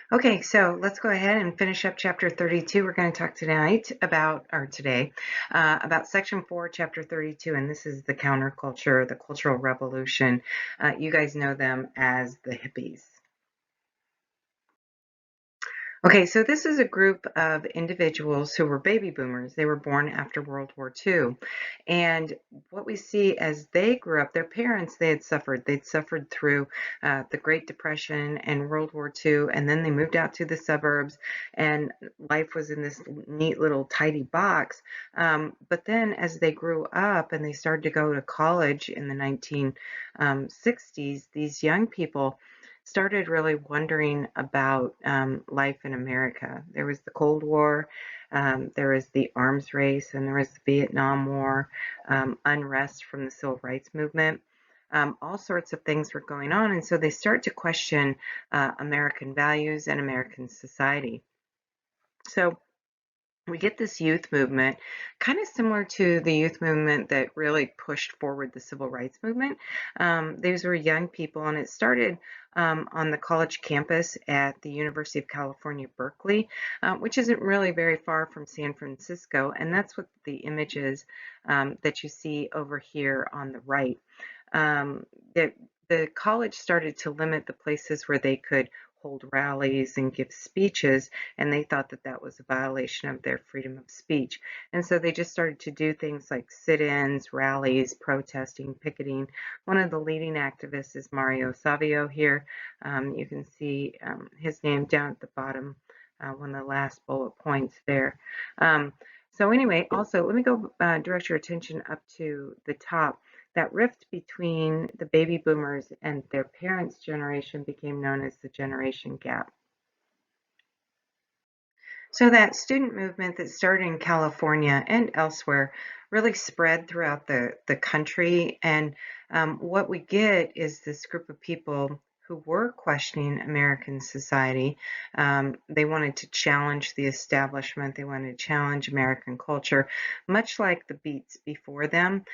Okay, so let's go ahead and finish up chapter 32. We're going to talk today, about section 4, chapter 32, and this is the counterculture, the Cultural Revolution. You guys know them as the hippies. Okay, so this is a group of individuals who were baby boomers. They were born after World War II. And what we see as they grew up, their parents, they had suffered. They'd suffered through the Great Depression and World War II, and then they moved out to the suburbs, and life was in this neat little tidy box. But then as they grew up and they started to go to college in the 1960s, these young people started really wondering about life in America. There was the Cold War, there was the arms race, and there was the Vietnam War, unrest from the Civil Rights Movement. All sorts of things were going on, and so they start to question American values and American society. So we get this youth movement, kind of similar to the youth movement that really pushed forward the civil rights movement. These were young people, and it started on the college campus at the University of California, Berkeley, which isn't really very far from San Francisco, and that's what the image is that you see over here on the right. Um, the, the college started to limit the places where they could hold rallies and give speeches, and they thought that that was a violation of their freedom of speech. And so they just started to do things like sit-ins, rallies, protesting, picketing. One of the leading activists is Mario Savio here. You can see his name down at the bottom, one of the last bullet points there. So anyway, also let me go direct your attention up to the top. That rift between the baby boomers and their parents' generation became known as the generation gap. So that student movement that started in California and elsewhere really spread throughout the country. And what we get is this group of people who were questioning American society. They wanted to challenge the establishment. They wanted to challenge American culture. Much like the beats before them,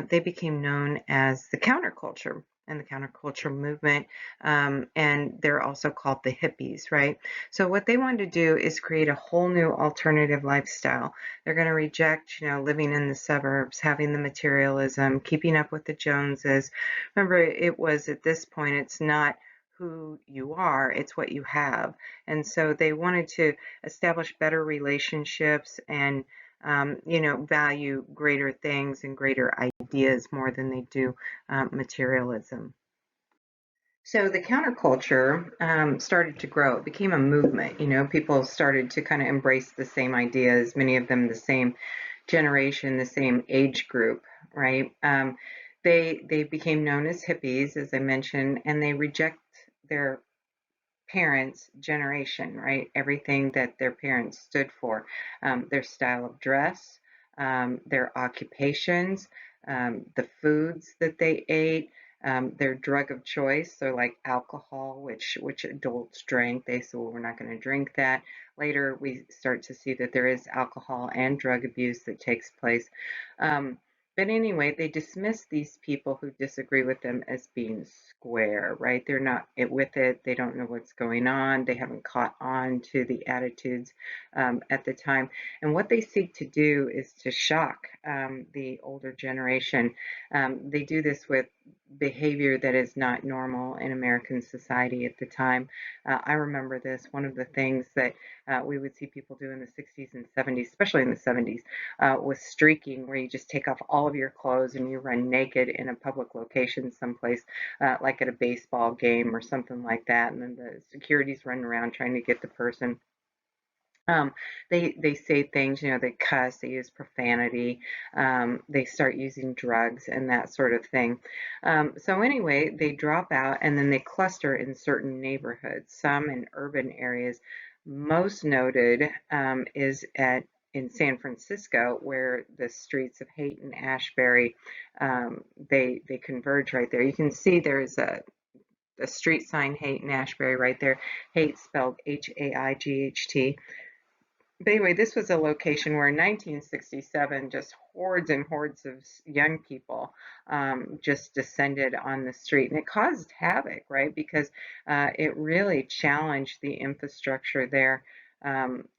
they became known as the counterculture and the counterculture movement. And they're also called the hippies, right? So what they wanted to do is create a whole new alternative lifestyle. They're going to reject, living in the suburbs, having the materialism, keeping up with the Joneses. Remember, it was at this point, it's not who you are, it's what you have. And so they wanted to establish better relationships and value greater things and greater ideas more than they do materialism. So the counterculture started to grow. It became a movement. People started to kind of embrace the same ideas, many of them the same generation, the same age group, right? They became known as hippies, as I mentioned, and they reject their parents' generation, right? Everything that their parents stood for, their style of dress, their occupations, the foods that they ate, their drug of choice, so like alcohol, which adults drank. They said, well, we're not going to drink that. Later, we start to see that there is alcohol and drug abuse that takes place. But anyway, they dismiss these people who disagree with them as being square, right? They're not with it. They don't know what's going on. They haven't caught on to the attitudes at the time. And what they seek to do is to shock the older generation. They do this with behavior that is not normal in American society at the time. I remember this. One of the things that we would see people do in the 60s and 70s, especially in the 70s, was streaking, where you just take off all of your clothes and you run naked in a public location someplace, like at a baseball game or something like that. And then the security's running around trying to get the person. They say things, they cuss, they use profanity, they start using drugs and that sort of thing. So anyway, they drop out and then they cluster in certain neighborhoods, some in urban areas. Most noted is in San Francisco, where the streets of Haight and Ashbury, they converge right there. You can see there's a street sign, Haight and Ashbury, right there. Haight spelled Haight. But anyway, this was a location where in 1967, just hordes and hordes of young people just descended on the street, and it caused havoc, right? Because it really challenged the infrastructure there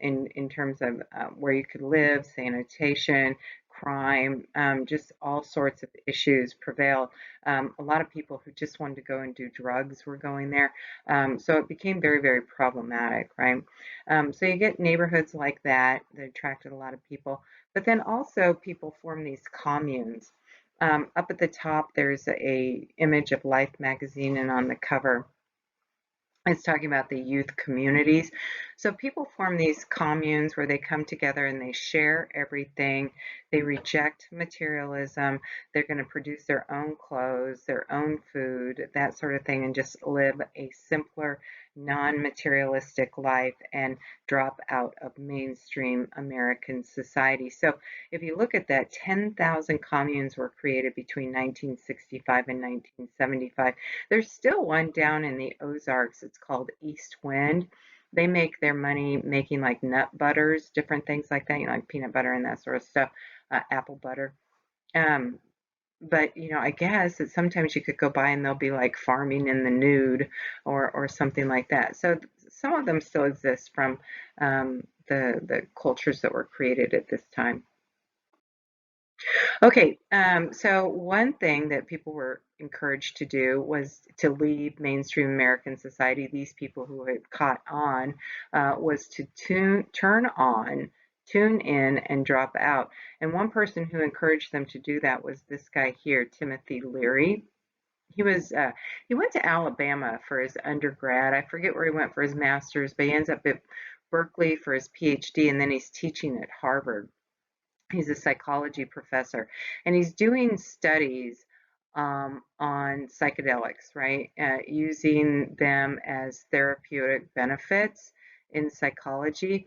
in terms of where you could live, sanitation, crime, just all sorts of issues prevailed. A lot of people who just wanted to go and do drugs were going there. So it became very, very problematic, right? So you get neighborhoods like that that attracted a lot of people, but then also people form these communes. Up at the top, there's a image of Life magazine, and on the cover, it's talking about the youth communities. So people form these communes where they come together and they share everything. They reject materialism. They're going to produce their own clothes, their own food, that sort of thing, and just live a simpler, non-materialistic life and drop out of mainstream American society. So if you look at that, 10,000 communes were created between 1965 and 1975. There's still one down in the Ozarks. It's called East Wind. They make their money making like nut butters, different things like that, like peanut butter and that sort of stuff, apple butter. Um, but I guess that sometimes you could go by and they'll be like farming in the nude or something like that. So some of them still exist from the cultures that were created at this time. Okay, so one thing that people were encouraged to do was to leave mainstream American society. These people who had caught on was to tune in, and drop out. And one person who encouraged them to do that was this guy here, Timothy Leary. He went to Alabama for his undergrad. I forget where he went for his master's, but he ends up at Berkeley for his PhD, and then he's teaching at Harvard. He's a psychology professor, and he's doing studies on psychedelics, right? Using them as therapeutic benefits in psychology.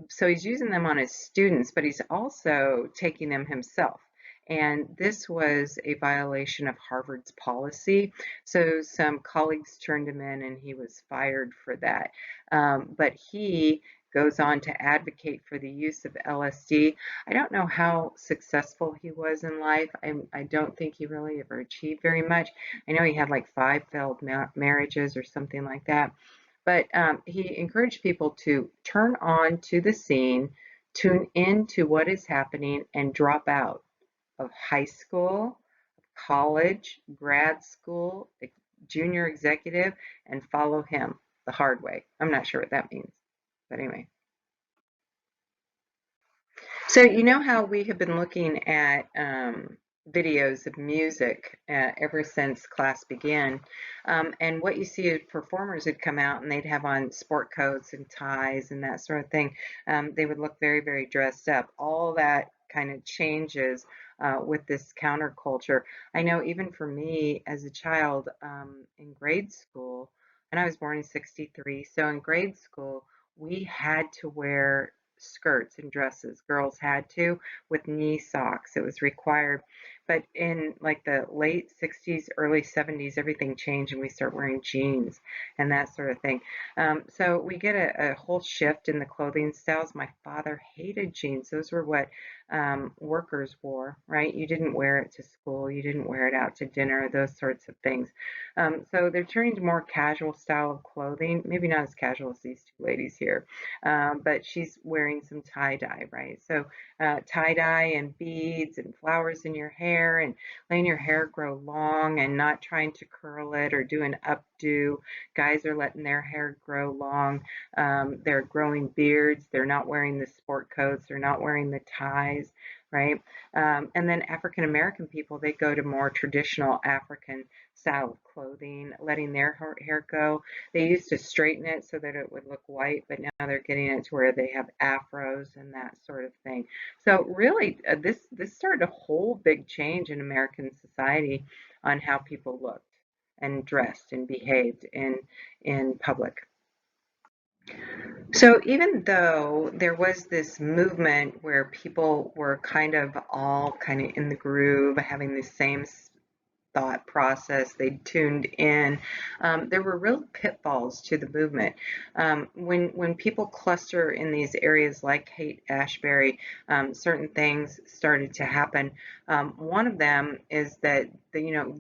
So he's using them on his students, but he's also taking them himself. And this was a violation of Harvard's policy. So some colleagues turned him in and he was fired for that. But he goes on to advocate for the use of LSD. I don't know how successful he was in life. I don't think he really ever achieved very much. I know he had like five failed marriages or something like that. But he encouraged people to turn on to the scene, tune into what is happening, and drop out of high school, college, grad school, junior executive, and follow him the hard way. I'm not sure what that means, but anyway. So you know how we have been looking at videos of music ever since class began, and what you see is performers would come out and they'd have on sport coats and ties and that sort of thing. They would look very, very dressed up. All that kind of changes with this counterculture. I know even for me as a child in grade school, and I was born in '63, so in grade school we had to wear skirts and dresses. Girls had to with knee socks. It was required. But in like the late 60s, early 70s, everything changed and we start wearing jeans and that sort of thing. So we get a whole shift in the clothing styles. My father hated jeans. Those were what workers wore, right? You didn't wear it to school. You didn't wear it out to dinner, those sorts of things. So they're turning to more casual style of clothing, maybe not as casual as these two ladies here, but she's wearing some tie-dye, right? So tie-dye and beads and flowers in your hair and letting your hair grow long and not trying to curl it or do an updo. Guys are letting their hair grow long. They're growing beards. They're not wearing the sport coats. They're not wearing the ties, right? And then African American people, they go to more traditional African style of clothing, letting their hair go. They used to straighten it so that it would look white, but now they're getting it to where they have afros and that sort of thing. So really, this started a whole big change in American society on how people looked and dressed and behaved in public. So even though there was this movement where people were kind of all kind of in the groove, having the same thought process. They tuned in. There were real pitfalls to the movement. When people cluster in these areas like Haight-Ashbury, certain things started to happen. One of them is that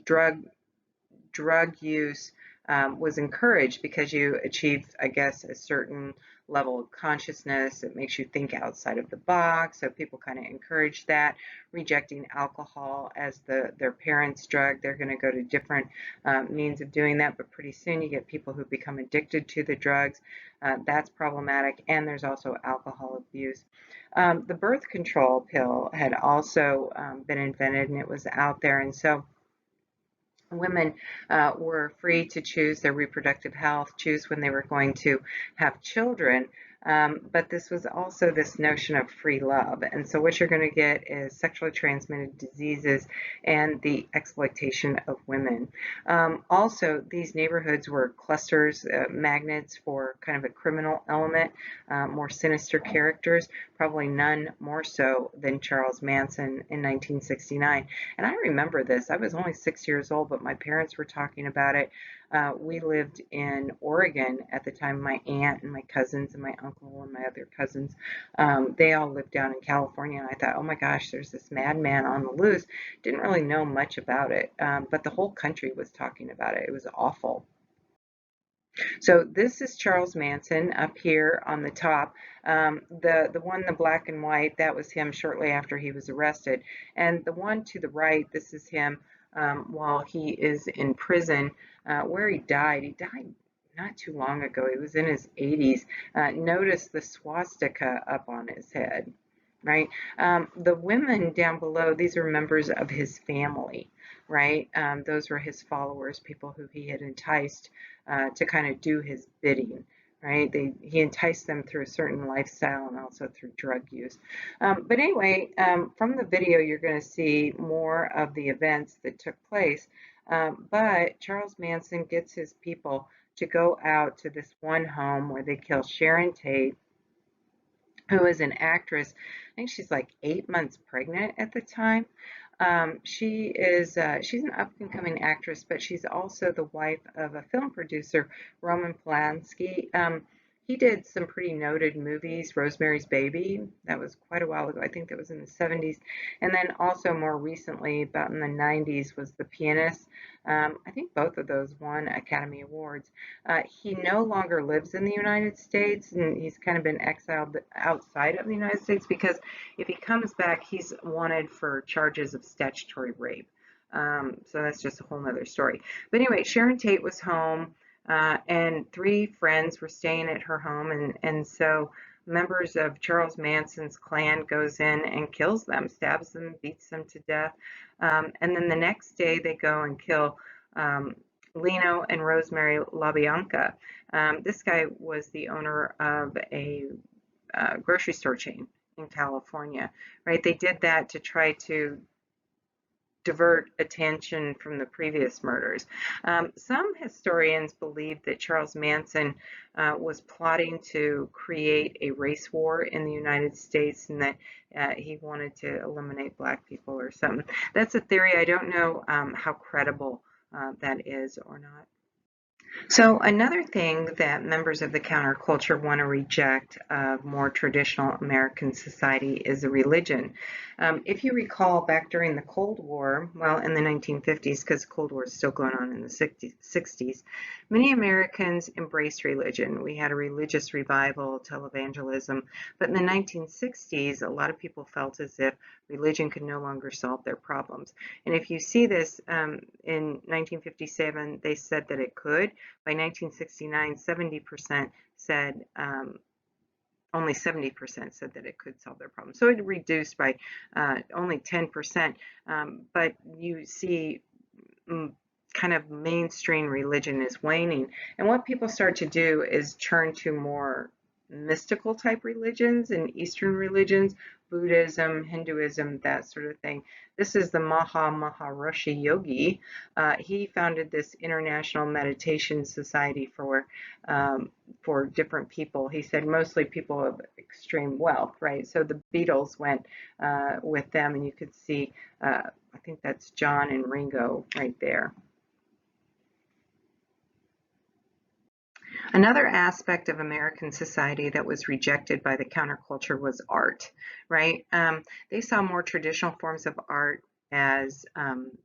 drug use was encouraged because you achieve, I guess, a certain level of consciousness. It makes you think outside of the box. So people kind of encourage that. Rejecting alcohol as their parents' drug, they're going to go to different means of doing that. But pretty soon you get people who become addicted to the drugs. That's problematic. And there's also alcohol abuse. The birth control pill had also been invented, and it was out there. And so women were free to choose their reproductive health, choose when they were going to have children. But this was also this notion of free love. And so what you're going to get is sexually transmitted diseases and the exploitation of women. Also, these neighborhoods were clusters, magnets for kind of a criminal element, more sinister characters, probably none more so than Charles Manson in 1969. And I remember this. I was only 6 years old, but my parents were talking about it. We lived in Oregon at the time. My aunt and my cousins and my uncle and my other cousins, they all lived down in California. And I thought, oh my gosh, there's this madman on the loose. Didn't really know much about it, but the whole country was talking about it. It was awful. So this is Charles Manson up here on the top. The one, the black and white, that was him shortly after he was arrested. And the one to the right, this is him while he is in prison, where he died. He died not too long ago. He was in his 80s. Notice the swastika up on his head, right? The women down below, these are members of his family, right? Those were his followers, people who he had enticed to kind of do his bidding, right? He enticed them through a certain lifestyle and also through drug use. But anyway, from the video, you're going to see more of the events that took place. But Charles Manson gets his people to go out to this one home where they kill Sharon Tate, who is an actress. I think she's like 8 months pregnant at the time. She's an up and coming actress, but she's also the wife of a film producer, Roman Polanski. He did some pretty noted movies, Rosemary's Baby, that was quite a while ago. I think that was in the 70s. And then also more recently, about in the 90s, was The Pianist. I think both of those won Academy Awards. He no longer lives in the United States, and he's kind of been exiled outside of the United States because if he comes back, he's wanted for charges of statutory rape. So that's just a whole nother story. But anyway, Sharon Tate was home, and three friends were staying at her home, and so members of Charles Manson's clan goes in and kills them, stabs them, beats them to death. And then the next day they go and kill Lino and Rosemary LaBianca. This guy was the owner of a grocery store chain in California, right? They did that to try to divert attention from the previous murders. Some historians believe that Charles Manson was plotting to create a race war in the United States and that he wanted to eliminate black people or something. That's a theory. I don't know how credible that is or not. So another thing that members of the counterculture want to reject of more traditional American society is a religion. If you recall back during the Cold War, well, in the 1950s, because the Cold War is still going on in the 60s, many Americans embraced religion. We had a religious revival, televangelism, but in the 1960s, a lot of people felt as if religion could no longer solve their problems. And if you see this, in 1957, they said that it could. By 1969, 70% said, only 70% said that it could solve their problem. So it reduced by only 10%. But you see kind of mainstream religion is waning. And what people start to do is turn to more mystical type religions and Eastern religions, Buddhism, Hinduism, that sort of thing. This is the Maharishi Yogi. He founded this international meditation society for different people. He said mostly people of extreme wealth, right? So the Beatles went with them, and you could see, I think that's John and Ringo right there. Another aspect of American society that was rejected by the counterculture was art, right? They saw more traditional forms of art as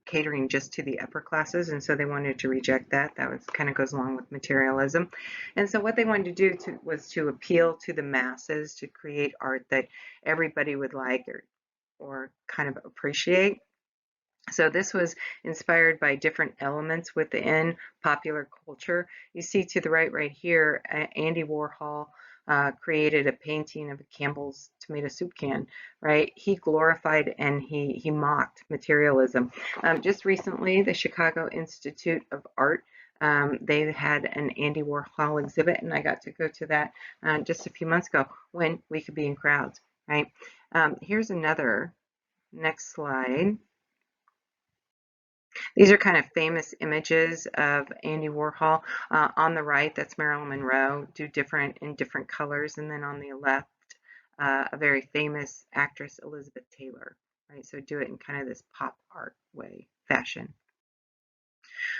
catering just to the upper classes, and so they wanted to reject that. That was kind of goes along with materialism. And so what they wanted to do was to appeal to the masses, to create art that everybody would like or kind of appreciate. So this was inspired by different elements within popular culture. You see to the right here, Andy Warhol created a painting of a Campbell's tomato soup can, right? He glorified and he mocked materialism. Just recently, the Chicago Institute of Art, they had an Andy Warhol exhibit, and I got to go to that just a few months ago when we could be in crowds, right? Here's another, next slide. These are kind of famous images of Andy Warhol. On the right, that's Marilyn Monroe, in different colors, and then on the left, a very famous actress, Elizabeth Taylor, right? So do it in kind of this pop art fashion.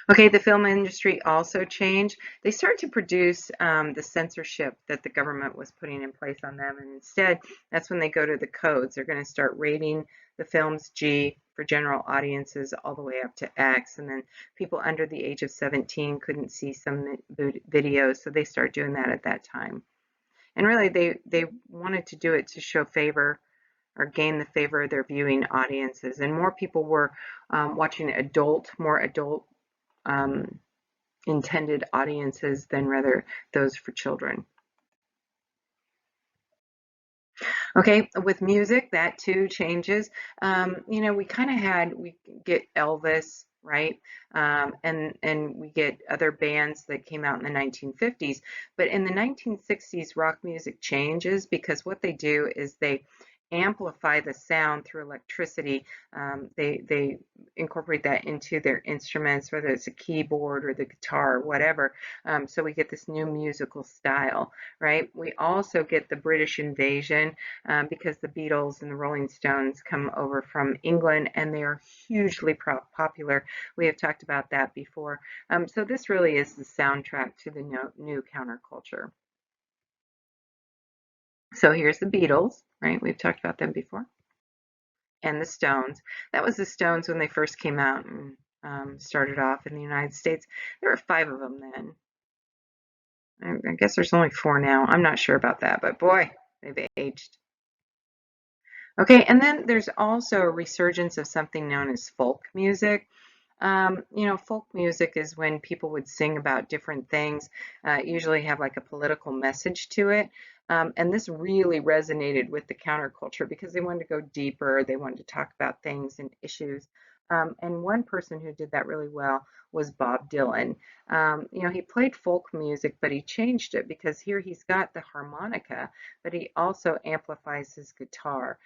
Okay, the film industry also changed. They started to produce the censorship that the government was putting in place on them, and instead, that's when they go to the codes. They're going to start rating the films G for general audiences all the way up to X, and then people under the age of 17 couldn't see some videos, so they start doing that at that time. And really, they wanted to do it to show favor or gain the favor of their viewing audiences, and more people were watching more adult intended audiences than rather those for children. Okay, with music, that too changes. We kind of we get Elvis, right? And we get other bands that came out in the 1950s. But in the 1960s, rock music changes because what they do is they amplify the sound through electricity. They incorporate that into their instruments, whether it's a keyboard or the guitar or whatever. So we get this new musical style, right? We also get the British invasion because the Beatles and the Rolling Stones come over from England, and they are hugely popular. We have talked about that before. So this really is the soundtrack to the new counterculture. So here's the Beatles, right? We've talked about them before. And the Stones. That was the Stones when they first came out and started off in the United States. There were 5 of them then. I guess there's only 4 now. I'm not sure about that, but boy, they've aged. Okay, and then there's also a resurgence of something known as folk music. Folk music is when people would sing about different things, usually have like a political message to it. And this really resonated with the counterculture because they wanted to go deeper. They wanted to talk about things and issues. And one person who did that really well was Bob Dylan. He played folk music, but he changed it because here he's got the harmonica, but he also amplifies his guitar.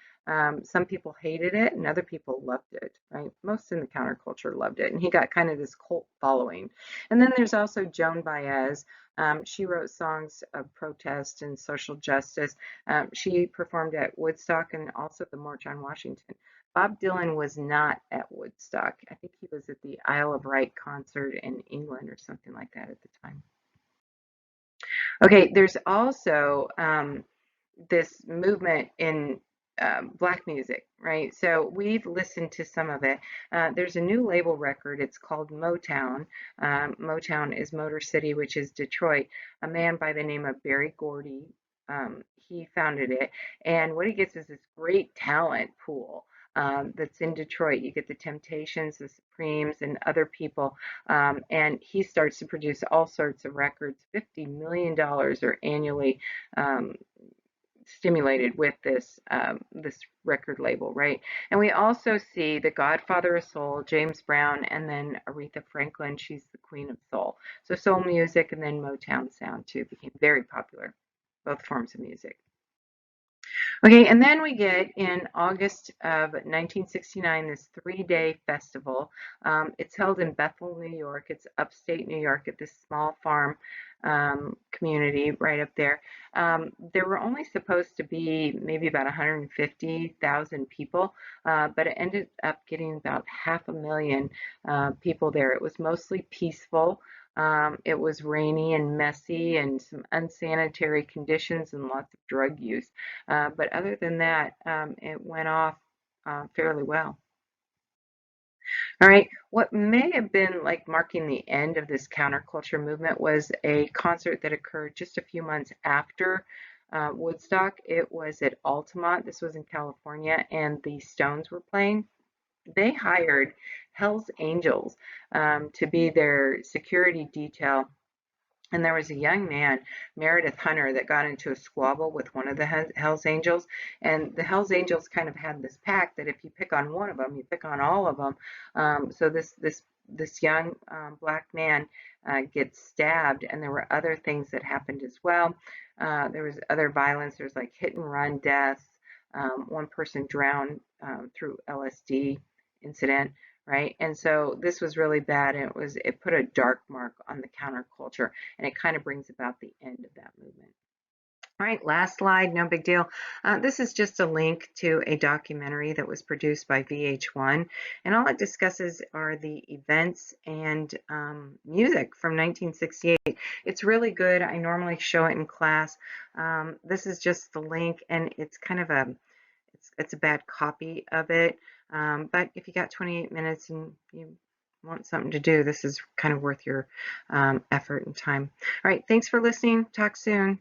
Some people hated it and other people loved it, right? Most in the counterculture loved it, and he got kind of this cult following. And then there's also Joan Baez. She wrote songs of protest and social justice. She performed at Woodstock and also the March on Washington. Bob Dylan was not at Woodstock. I think he was at the Isle of Wight concert in England or something like that at the time. Okay, there's also this movement in Black music, right? So we've listened to some of it. There's a new label record. It's called Motown. Motown is Motor City, which is Detroit. A man by the name of Berry Gordy, he founded it. And what he gets is this great talent pool. That's in Detroit. You get the Temptations, the Supremes, and other people. And he starts to produce all sorts of records. $50 million are annually stimulated with this record label, right? And we also see the Godfather of Soul, James Brown, and then Aretha Franklin. She's the queen of soul. So soul music and then Motown sound too became very popular, both forms of music. Okay, and then we get in August of 1969 this 3-day festival. It's held in Bethel, New York. It's upstate New York at this small farm community right up there. There were only supposed to be maybe about 150,000 people, but it ended up getting about 500,000 people there. It was mostly peaceful. It was rainy and messy and some unsanitary conditions and lots of drug use. But other than that, it went off fairly well. All right. What may have been like marking the end of this counterculture movement was a concert that occurred just a few months after Woodstock. It was at Altamont. This was in California, and the Stones were playing. They hired Hell's Angels to be their security detail. And there was a young man, Meredith Hunter, that got into a squabble with one of the Hells Angels. And the Hells Angels kind of had this pact that if you pick on one of them, you pick on all of them. So this young black man gets stabbed, and there were other things that happened as well. There was other violence. There's like hit and run deaths. One person drowned through LSD incident, right? And so this was really bad, and it put a dark mark on the counterculture, and it kind of brings about the end of that movement. All right, last slide, no big deal. This is just a link to a documentary that was produced by VH1, and all it discusses are the events and music from 1968. It's really good. I normally show it in class. This is just the link, and it's kind of it's a bad copy of it. But if you got 28 minutes and you want something to do, this is kind of worth your effort and time. All right, thanks for listening. Talk soon.